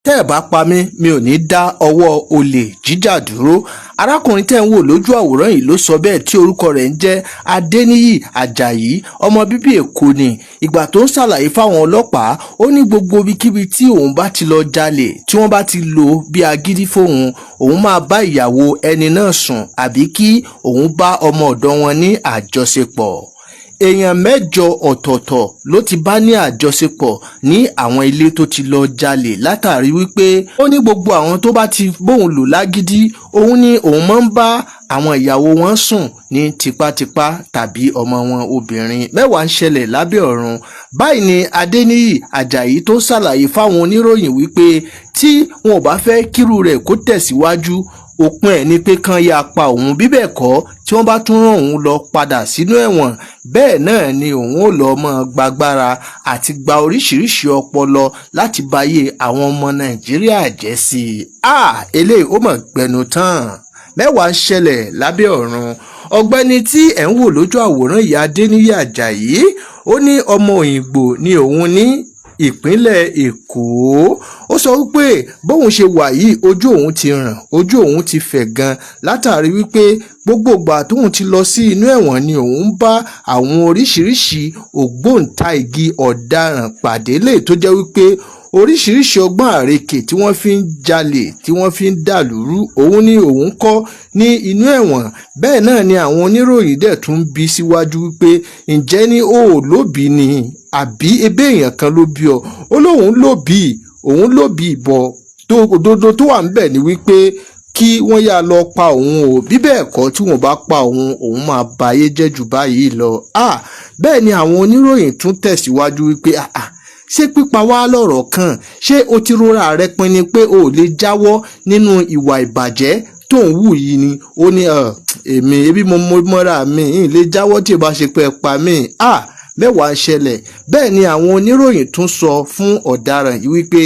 tẹ́ ẹ̀ bá pa mí mi ò ní dá ọwọ́ olè jíjà dúró. Arákùnrin tẹ́ ń wò lójú àwòrán yìí ló sọ bẹ́ẹ̀ tí orúkọ rẹ̀ ń jẹ́ Adéníyì Àjàyí, ọmọ bíbí Èkó ni. Ìgbà tó ń ṣàlàyé fáwọn ọlọ́pàá, ó ní gbogbo ibikíbi tí òun bá ti lọ jalè, tí wọ́n bá ti lò bí agídí fóun, òun máa bá ìyàwó ẹni náà sùn àbí kí òun bá ọmọ ọ̀dọ̀ wọn ní àjọṣepọ̀. Èèyàn 8 ọ̀tọ̀ọ̀tọ̀ ló ti bá ní àjọṣepọ̀ ní àwọn ilé tó ti lọ jalè látàrí wípé ó ní gbogbo àwọn tó bá ti bóun lò lágídí, òun ni òun máa ń bá àwọn ìyàwó wọn sùn ní tipátipá tàbí ọmọ wọn obìnrin. Mẹ́wàá ń ṣẹlẹ̀ lábẹ́ ọ̀run. Báyìí ni Adéníyì Àjàyí tó ṣàlàyé fáwọn oníròyìn wípé tí wọn ò bá fẹ́ kírú rẹ̀ kó tẹ̀síwájú, òpin ẹ̀ ni pé kán yá pa òun, bí bẹ́ẹ̀ kọ́ tí wọ́n bá tún rán òun lọ padà sínú ẹ̀wọ̀n, bẹ́ẹ̀ náà ni òun ò lọ mọ́ gbàgbára àti gba oríṣiríṣi ọpọlọ láti báyé àwọn ọmọ Nàìjíríà jẹ́ sí i. Eléyìí ó mọ̀ gbẹnu tán. Mẹ́wàá ń ṣẹlẹ̀ lábẹ́ ọ̀run. Ọ̀gbẹ́ni tí ẹ̀ ń wò lójú àwòrán ìyá Adéníyì Àjàyí, ó ní ọmọ Òyìngbò ni òun ní ìpínlẹ̀ Èkó. Ó sọ wípé bóun ṣe wà yìí ojú òun ti ràn, ojú òun ti fẹ̀ gan látàrí wípé gbogbo ìgbà tóun ti lọ sí inú ẹ̀wọ̀n ni òun ń bá àwọn oríṣiríṣi ògbóǹtarìgì ọ̀daràn pàdé lè tó jẹ́ wípé oríṣiríṣi ọgbọ́n àrekè tí wọ́n fi ń jalè, tí wọ́n fi ń dàlúrú, òun ni òun kọ́ ní inú ẹ̀wọ̀n. Bẹ́ẹ̀ náà ni àwọn oníròyìn dẹ̀ tún bí síwájú wípé ǹjẹ́ ní ó lóbi ni àbí ebe èèyàn kan ló bí ọ. Ó lóun lóbi, òun lóbi ìbọn tó òdodo tó wà níbẹ̀ ni wípé kí wọ́n yá lọ pa òun o, bí bẹ́ẹ̀ kọ́ tí wọ́n bá pa òun máa bayé jẹ́ jù báyìí lọ. Bẹ́ẹ̀ ni àwọn oníròyìn tún tẹ̀síwájú wípé ṣé pípa wá lọ̀rọ̀ kan, ṣé o ti rora rẹ pinni pé o ò lè jáwọ́ nínú ìwà ìbàjẹ́ tó ń wù yìí ni? Ó ní èmi ebi mo mọ́ra mi ì lè jáwọ́ tí ì bá ṣe pé ẹ pa mí. Mẹ́wàá ń ṣẹlẹ̀. Bẹ́ẹ̀ ni àwọn oníròyìn tún sọ fún ọ̀daràn yìí wípé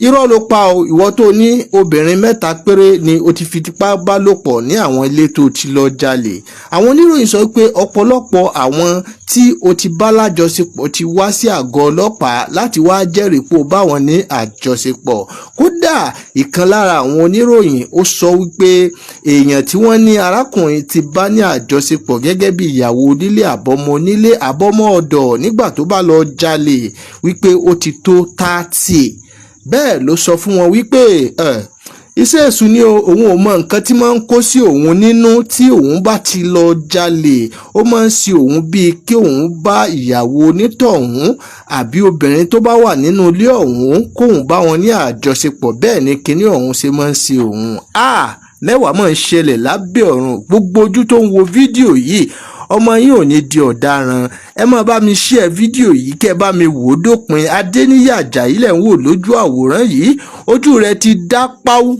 irọ́ ló pa o, ìwọ tó ní obìnrin 3 péré ni o ti fi tipá bá lò pọ̀ ní àwọn ilé tó ti lọ jalè. Àwọn oníròyìn sọ pé ọ̀pọ̀lọpọ̀ àwọn tí o ti bá lájọṣepọ̀ ti wá sí àgọ́ ọlọ́pàá láti wá jẹ́rìí pé o bá wọn ní àjọṣepọ̀. Kódà ìkan lára àwọn oníròyìn ó sọ wípé èèyàn tí wọ́n ní arákùnrin ti bá ní àjọṣepọ̀ gẹ́gẹ́ bí ìyàwó onílé àbọ́mọ onílé àbọ́mọ ọ̀dọ̀ nígbà tó bá lọ jalè wípé ó ti tó 30. Bẹ́ẹ̀ ló sọ fún wọn wípé iṣẹ́ èṣù ni òun ò mọ nǹkan tí máa ń kó sí òun nínú tí òun bá ti lọ jalè. Ó máa ń ṣe òun bíi kí òun bá ìyàwó onítọ̀hún àbí obìnrin tó bá wà nínú ilé ọ̀hún kóun bá wọn ní àjọṣepọ̀. Bẹ́ẹ̀ ni kinní ọ̀hún ṣe máa ń ṣe òun. Mẹ́wàá máa ń ṣẹlẹ̀ lábẹ́ ọ̀run. Gbogbo ojú tó ń wo fídíò yìí, ọmọ yín ò ní di ọ̀daràn. Ẹ máa bá mi share fídíò yìí kẹ́ bá mi wò ó dópin. Adéníyì Àjàyí lẹ̀ ń wò lójú àwòrán yìí, ojú rẹ̀ ti dá páwú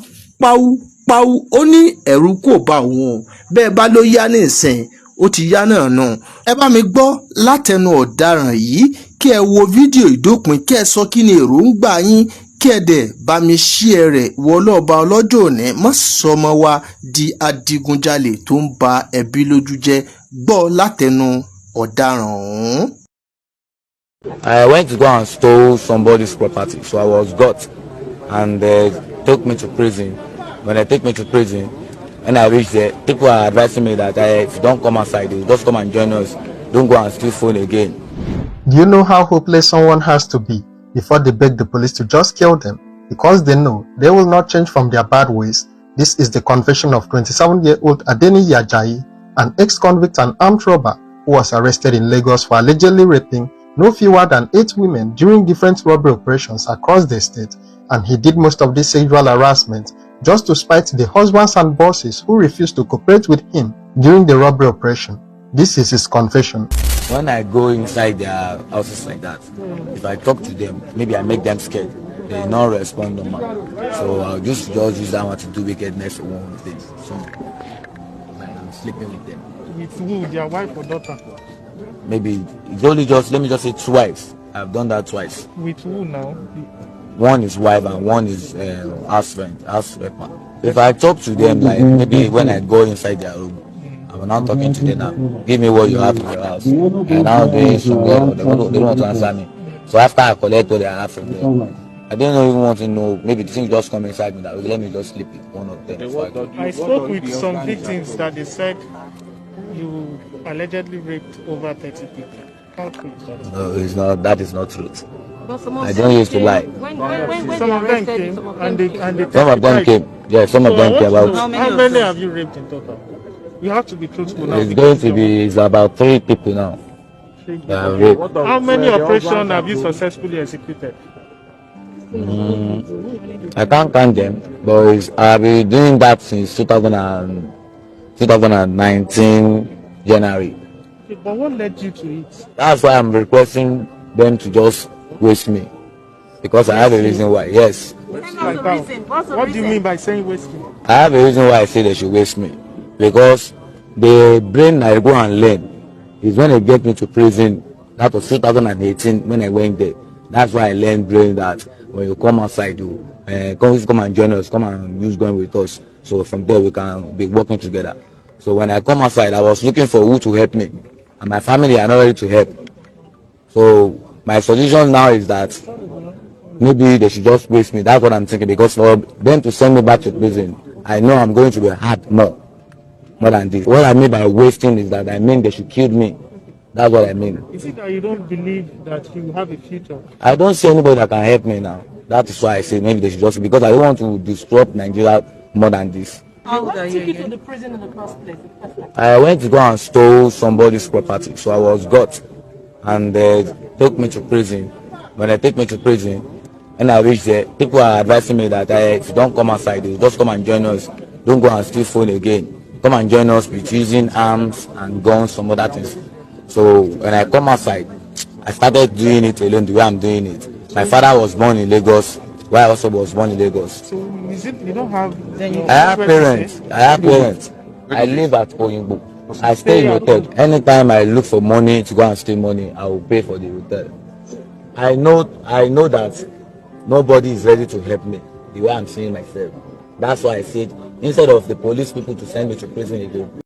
páwú páwú. Ó ní ẹ̀rù kò bá òun o, bẹ́ẹ̀ bá ló yá ní ìsìn ó ti yá náà nù. Ẹ bá mi gbọ́ látẹnu ọ̀daràn yìí kí ẹ wo fídíò ìdópin, kí ẹ sọ kí ni èròǹgbà yín, kí ẹ dẹ̀ bá mi share rẹ̀. Wọlọ́ọ̀ba ọlọ́jọ́ òní má sọmọ wa di adigunjalè tó ń ba ẹbí lójú jẹ́. Gbọ́ látẹnu ọ̀daràn ọ̀hún. I went to go and stole somebody's property, so I was got, and they took me to prison. When they take me to prison, when I reached there, people are advising me that if you don't come outside, you just come and join us. Don't go and steal phone again. Do you know how hopeless someone has to be before they beg the police to just kill them? Because they know they will not change from their bad ways. This is the confession of 27-year-old Adéníyì Àjàyí, an ex-convict and armed robber who was arrested in Lagos for allegedly raping no fewer than 8 women during different robbery operations across the state, and he did most of this sexual harassment just to spite the husbands and bosses who refused to cooperate with him during the robbery operation. This is his confession. When I go inside their houses like that, if I talk to them, maybe I make them scared. They do not respond normal. So I'll just use that one to do wickedness for one of them. So I'm sleeping with them. With who? Their wife or daughter? Maybe it's only just, let me just say twice. I've done that twice. With who now? One is wife and one is house helper. If I talk to them, like maybe when I go inside their room, I'm not talking to them now. Give me what you have in your house. And now they don't want to answer me. So after I collect what I have from them, I didn't even want to know. Maybe the thing just come inside me that let me just sleep with one of them. I spoke with some victims that they said you allegedly raped over 30 people. How true is that? No, it's not. That is not truth. But some of I them don't used to came- lie. When Some they of them arrested you, came some of and them they came. Some of them testified. came. Yeah, some of So I them want came to know, about. How many how of many them? have you raped in total? You have to be truthful now. It's because going to you're be. It's about 3 people now. one. That are raped. How many operations have you successfully executed? I can't count them, but I've been doing that since 2019 January. Okay, but what led you to it? That's why I'm requesting them to just waste me, because I have a reason why. Yes, What's Like the how? reason? What's the What do you reason? mean by saying wasting? I have a reason why I say they should waste me, because the brain I go and learn is when they get me to prison. That was 2018 when I went there. That's why I learned brain that when you come outside, you come and join us, come and use going with us. So from there we can be working together. So when I come outside, I was looking for who to help me, and my family are not ready to help. So my solution now is that maybe they should just waste me. That's what I'm thinking, because for them to send me back to prison, I know I'm going to be hard more than this. What I mean by wasting is that I mean they should kill me. That's what I mean. Is it that you don't believe that you have a future? I don't see anybody that can help me now. That is why I say maybe they should just, because I don't want to disrupt Nigeria more than this. What took you to the prison in the first place? I went to go and stole somebody's property, so I was got, and they took me to prison. When they take me to prison, when I reached there, people are advising me that if you don't come outside, you just come and join us. Don't go and steal phone again. Come and join us with using arms and guns, some other things. So when I come outside, I started doing it alone the way I'm doing it. My father was born in Lagos, while I also was born in Lagos. So is it you don't have? I have parents. I live at Oyingbo. I stay in hotel. Anytime I look for money to go and steal money, I will pay for the hotel. I know that nobody is ready to help me the way I'm seeing myself. That's why I said, instead of the police people to send me to prison again,